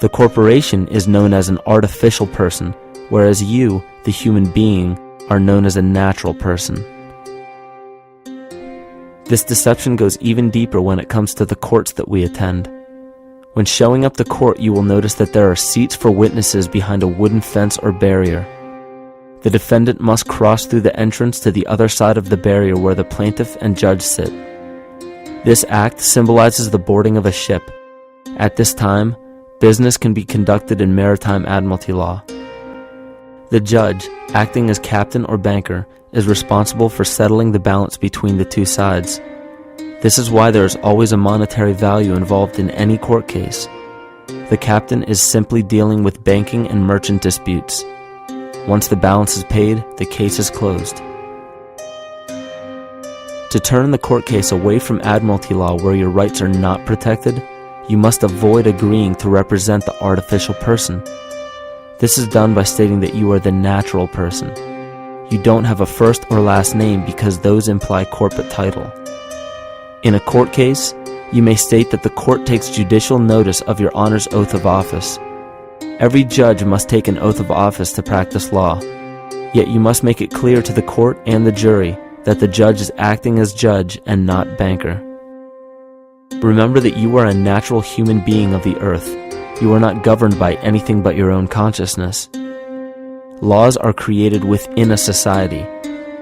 The corporation is known as an artificial person, whereas you, the human being, are known as a natural person. This deception goes even deeper when it comes to the courts that we attend. When showing up to court, you will notice that there are seats for witnesses behind a wooden fence or barrier. The defendant must cross through the entrance to the other side of the barrier where the plaintiff and judge sit. This act symbolizes the boarding of a ship. At this time, business can be conducted in maritime admiralty law. The judge, acting as captain or banker, is responsible for settling the balance between the two sides. This is why there is always a monetary value involved in any court case. The captain is simply dealing with banking and merchant disputes. Once the balance is paid, the case is closed. To turn the court case away from admiralty law where your rights are not protected, you must avoid agreeing to represent the artificial person. This is done by stating that you are the natural person. You don't have a first or last name because those imply corporate title. In a court case, you may state that the court takes judicial notice of your honor's oath of office. Every judge must take an oath of office to practice law, yet you must make it clear to the court and the jury that the judge is acting as judge and not banker. Remember that you are a natural human being of the earth. You are not governed by anything but your own consciousness. Laws are created within a society.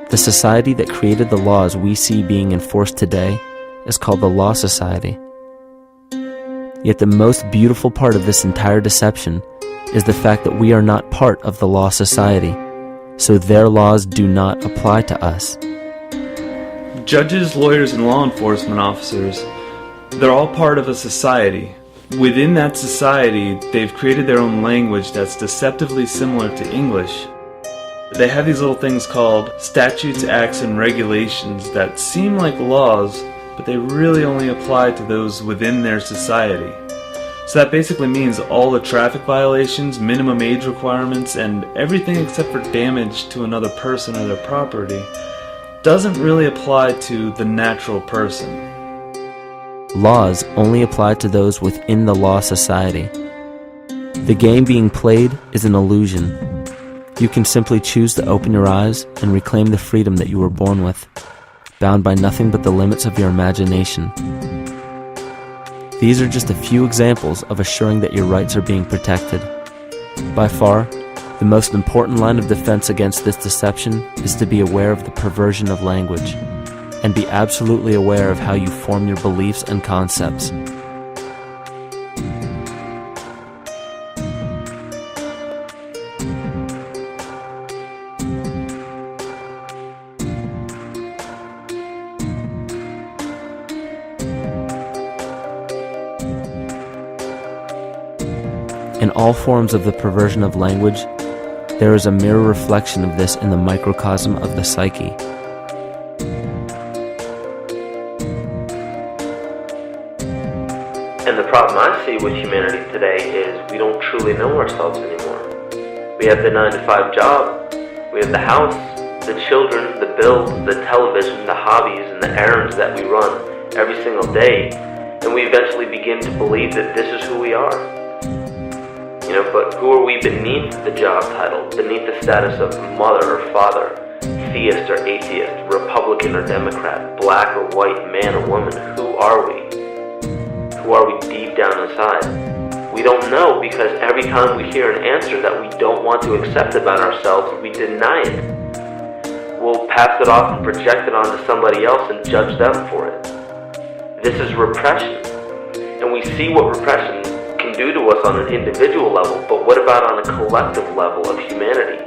The society that created the laws we see being enforced today is called the Law Society. Yet the most beautiful part of this entire deception is the fact that we are not part of the Law Society, so their laws do not apply to us. Judges, lawyers, and law enforcement officers, they're all part of a society. Within that society, they've created their own language that's deceptively similar to English. They have these little things called statutes, acts, and regulations that seem like laws, but they really only apply to those within their society. So that basically means all the traffic violations, minimum age requirements, and everything except for damage to another person or their property doesn't really apply to the natural person. Laws only apply to those within the Law Society. The game being played is an illusion. You can simply choose to open your eyes and reclaim the freedom that you were born with, bound by nothing but the limits of your imagination. These are just a few examples of assuring that your rights are being protected. By far, the most important line of defense against this deception is to be aware of the perversion of language, and be absolutely aware of how you form your beliefs and concepts. In all forms of the perversion of language, there is a mirror reflection of this in the microcosm of the psyche. And the problem I see with humanity today is we don't truly know ourselves anymore. We have the 9-to-5 job, we have the house, the children, the bills, the television, the hobbies, and the errands that we run every single day, and we eventually begin to believe that this is who we are. But who are we beneath the job title, beneath the status of mother or father, theist or atheist, Republican or Democrat, black or white, man or woman? Who are we? Who are we deep down inside? We don't know, because every time we hear an answer that we don't want to accept about ourselves, we deny it. We'll pass it off and project it onto somebody else and judge them for it. This is repression. And we see what repression can do to us on an individual level, but what about on a collective level of humanity?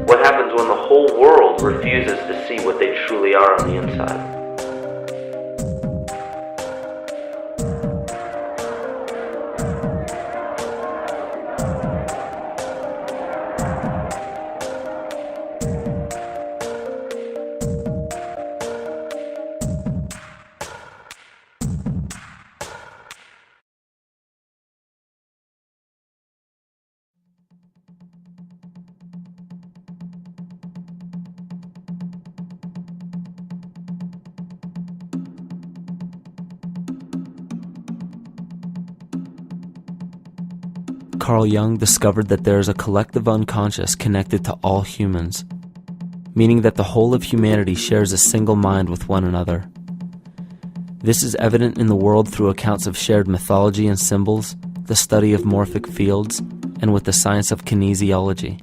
What happens when the whole world refuses to see what they truly are on the inside? Carl Jung discovered that there is a collective unconscious connected to all humans, meaning that the whole of humanity shares a single mind with one another. This is evident in the world through accounts of shared mythology and symbols, the study of morphic fields, and with the science of kinesiology.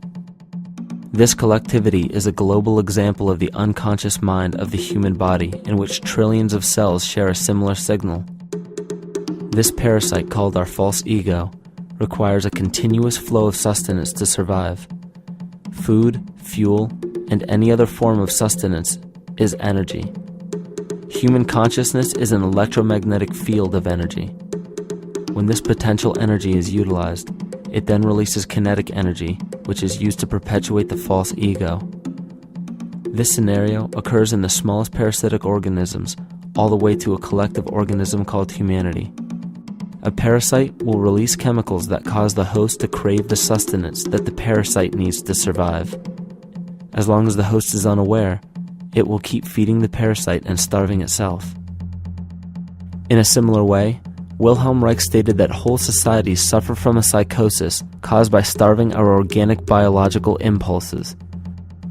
This collectivity is a global example of the unconscious mind of the human body, in which trillions of cells share a similar signal. This parasite, called our false ego, requires a continuous flow of sustenance to survive. Food, fuel, and any other form of sustenance is energy. Human consciousness is an electromagnetic field of energy. When this potential energy is utilized, it then releases kinetic energy, which is used to perpetuate the false ego. This scenario occurs in the smallest parasitic organisms, all the way to a collective organism called humanity. A parasite will release chemicals that cause the host to crave the sustenance that the parasite needs to survive. As long as the host is unaware, it will keep feeding the parasite and starving itself. In a similar way, Wilhelm Reich stated that whole societies suffer from a psychosis caused by starving our organic biological impulses.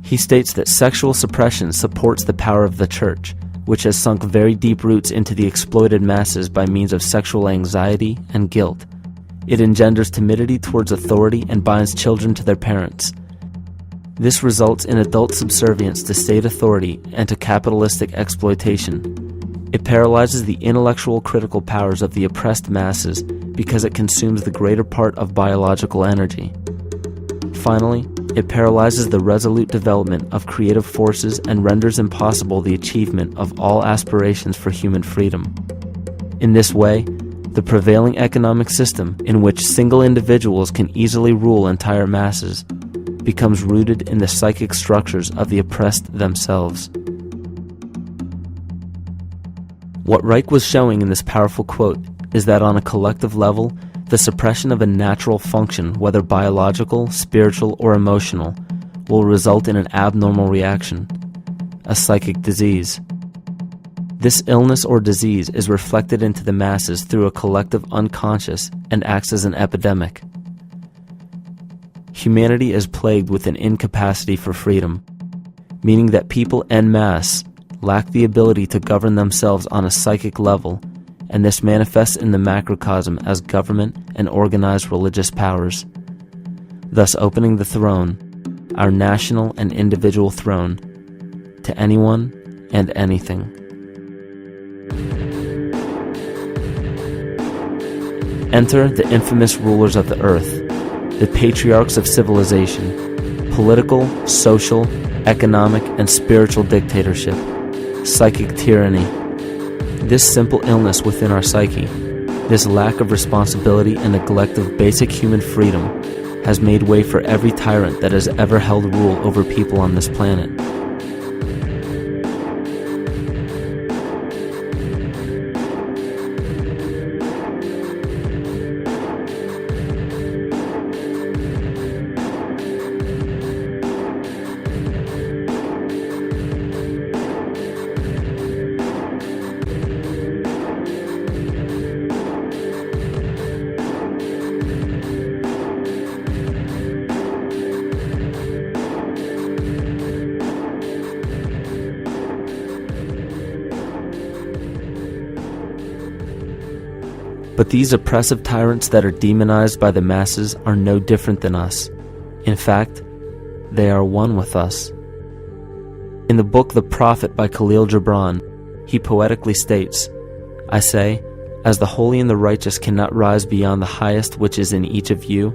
He states that sexual suppression supports the power of the church, which has sunk very deep roots into the exploited masses by means of sexual anxiety and guilt. It engenders timidity towards authority and binds children to their parents. This results in adult subservience to state authority and to capitalistic exploitation. It paralyzes the intellectual critical powers of the oppressed masses because it consumes the greater part of biological energy. Finally, it paralyzes the resolute development of creative forces and renders impossible the achievement of all aspirations for human freedom. In this way, the prevailing economic system, in which single individuals can easily rule entire masses, becomes rooted in the psychic structures of the oppressed themselves. What Reich was showing in this powerful quote is that on a collective level, the suppression of a natural function, whether biological, spiritual, or emotional, will result in an abnormal reaction, a psychic disease. This illness or disease is reflected into the masses through a collective unconscious and acts as an epidemic. Humanity is plagued with an incapacity for freedom, meaning that people en masse lack the ability to govern themselves on a psychic level, and this manifests in the macrocosm as government and organized religious powers, thus opening the throne, our national and individual throne, to anyone and anything. Enter the infamous rulers of the earth, the patriarchs of civilization, political, social, economic, and spiritual dictatorship, psychic tyranny. This simple illness within our psyche, this lack of responsibility and neglect of basic human freedom, has made way for every tyrant that has ever held rule over people on this planet. But these oppressive tyrants that are demonized by the masses are no different than us. In fact, they are one with us. In the book The Prophet by Khalil Gibran, he poetically states, "I say, as the holy and the righteous cannot rise beyond the highest which is in each of you,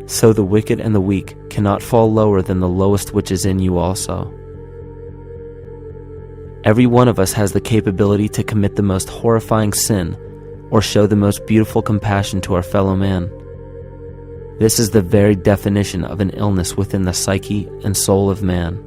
so the wicked and the weak cannot fall lower than the lowest which is in you also." Every one of us has the capability to commit the most horrifying sin or show the most beautiful compassion to our fellow man. This is the very definition of an illness within the psyche and soul of man.